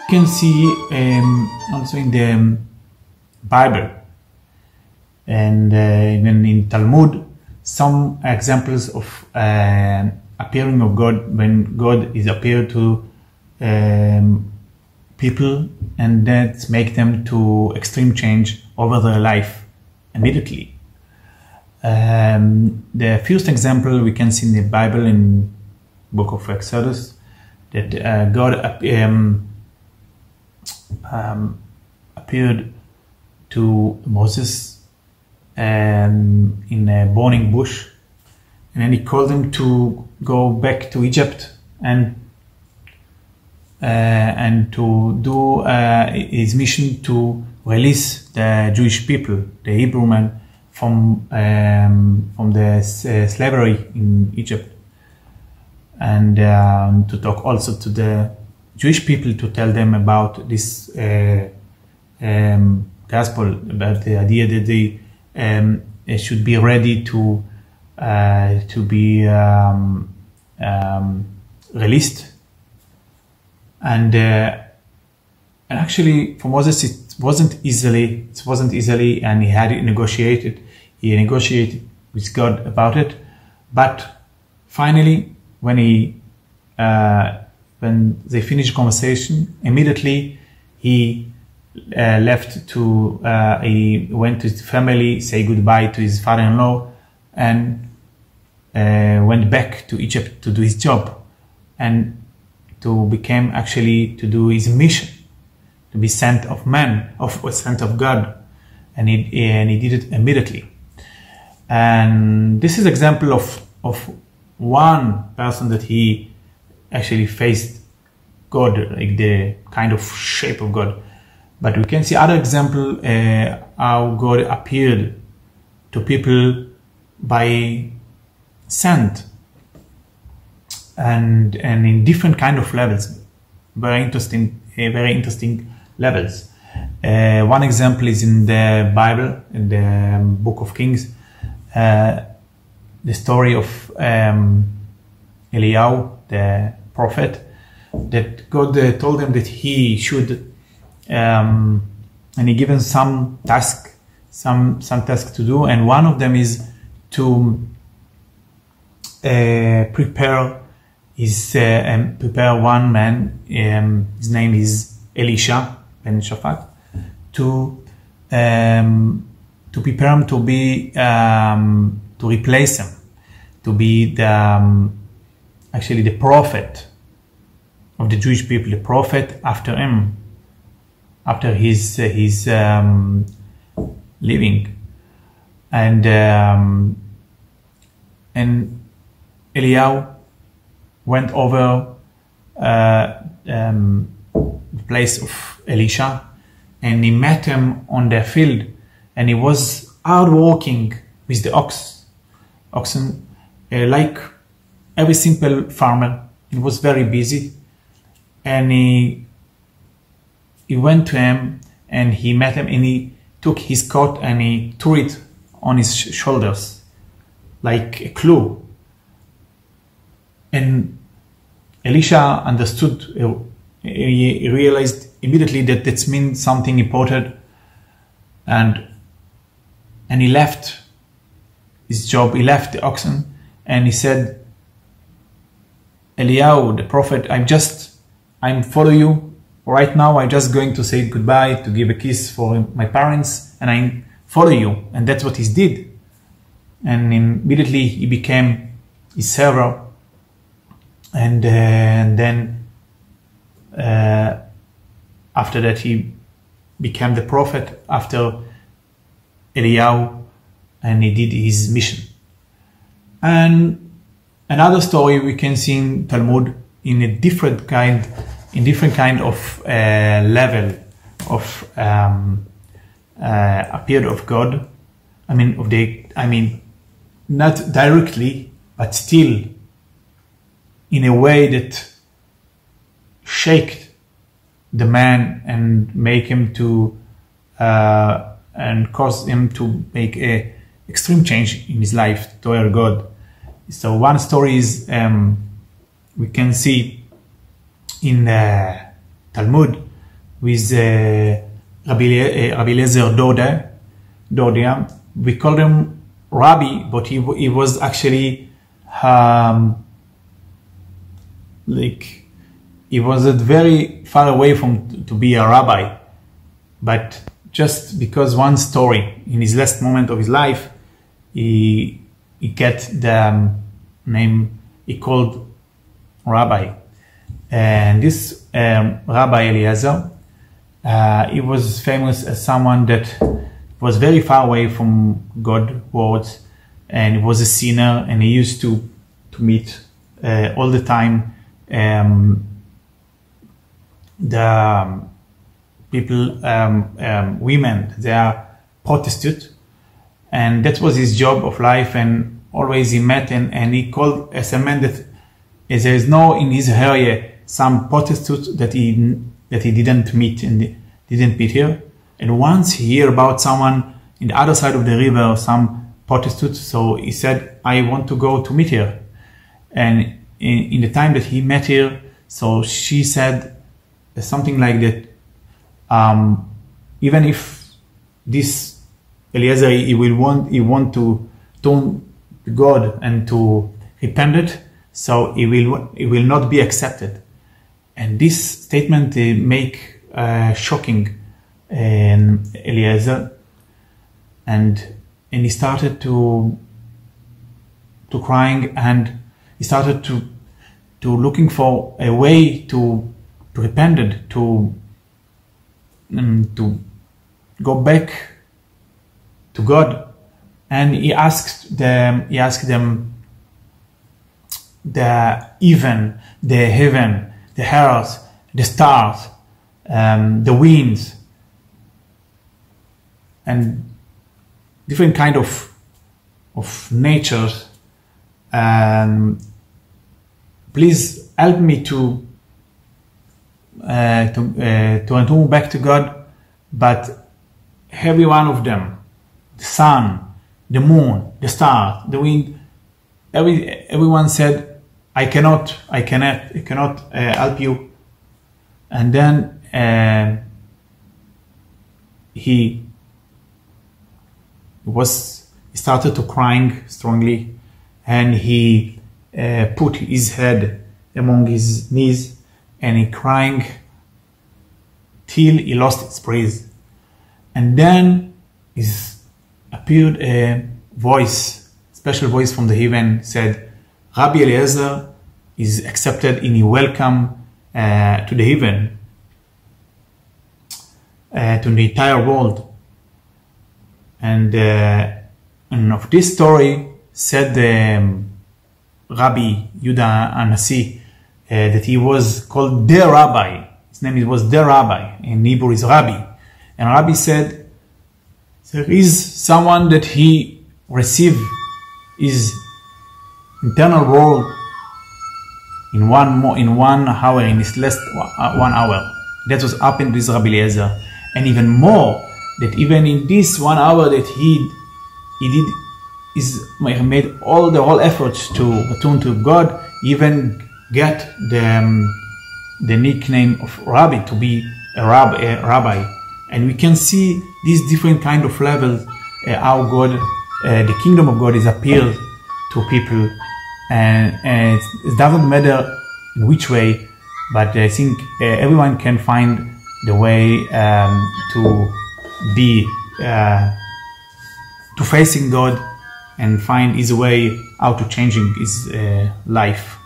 can see also in the Bible and even in Talmud some examples of appearing of God, when God is appeared to people, and that make them to extreme change over their life immediately. The first example we can see in the Bible, in book of Exodus, that God appeared to Moses in a burning bush, and then he called him to go back to Egypt and to do his mission to release the Jewish people, the Hebrew men, from the slavery in Egypt, and to talk also to the Jewish people, to tell them about this gospel, about the idea that they should be ready to be released. And actually for Moses it wasn't easily, and he had negotiated with God about it. But finally, when they finished conversation, immediately he left to he went to his family, say goodbye to his father-in-law, and went back to Egypt to do his job and to become actually to do his mission, to be sent of man, sent of God, and he did it immediately. And this is example of one person that he actually faced God, like the kind of shape of God. But we can see other example how God appeared to people by sent, and in different kind of levels, very interesting levels. One example is in the Bible, in the book of Kings, the story of Eliyahu, the prophet, that God told him that he should, and he given some task to do, and one of them is to prepare one man, his name is Elisha ben Shaphat, to prepare him to be to replace him, to be actually the prophet of the Jewish people, the prophet after him, after his living, and Eliyahu went over the place of Elisha, and he met him on the field, and he was out working with the oxen, like every simple farmer. He was very busy, and he went to him, and he met him, and he took his coat and he threw it on his shoulders like a clue. And Elisha understood, he realized immediately that that means something important, and he left his job, he left the oxen, and he said, Eliyahu, the prophet, I'm follow you right now. I'm just going to say goodbye, to give a kiss for my parents, and I follow you. And that's what he did. And immediately he became his servant. And then after that he became the prophet after Eliyahu, and he did his mission. And another story we can see in Talmud in a different kind of level of appeared of God. I mean, not directly, but still in a way that shaked the man and make him to and caused him to make a extreme change in his life toward God. So one story is we can see in Talmud with Rabbi Eliezer Dodia. We called him Rabbi, but he was actually like he was very far away from to be a rabbi, but just because one story in his last moment of his life, he get the name he called Rabbi. And this Rabbi Eliezer, he was famous as someone that was very far away from God's words, and he was a sinner, and he used to meet all the time the people, women, they are prostitutes, and that was his job of life, and always he met and he called as a man that there is no in his area some prostitute that he didn't meet and didn't meet here. And once he heard about someone in the other side of the river, some prostitute, so he said, I want to go to meet her. And in the time that he met her, so she said something like that, even if this Eliezer, he want to turn to God and to repent it, so he will not be accepted. And this statement make shocking Eliezer, and he started to crying, and he started to looking for a way to repent it, to go back to God. And he asked them the even, the heaven, the earth, the stars, the winds, and different kind of natures. Please help me to return back to God. But every one of them, the sun, the moon, the stars, the wind, everyone said, I cannot help you. And then he started to crying strongly, and he put his head among his knees, and he crying till he lost his breath. And then appeared a voice, special voice from the heaven, said, Rabbi Eliezer is accepted and he welcome to the heaven, to the entire world. And of this story said Rabbi Yudah Anasi that he was called the Rabbi. His name was the Rabbi. In Hebrew is Rabbi. And Rabbi said there is someone that he received his internal world in 1 hour, in his last 1 hour. That was happened with Rabbi Eliezer. And even more, that even in this 1 hour that he made all the whole efforts to return to God, even get the nickname of Rabbi, to be a rabbi. And we can see these different kind of levels, how God, the kingdom of God is appealed to people, and it doesn't matter in which way, but I think everyone can find the way to be to facing God and find his way how to changing his life.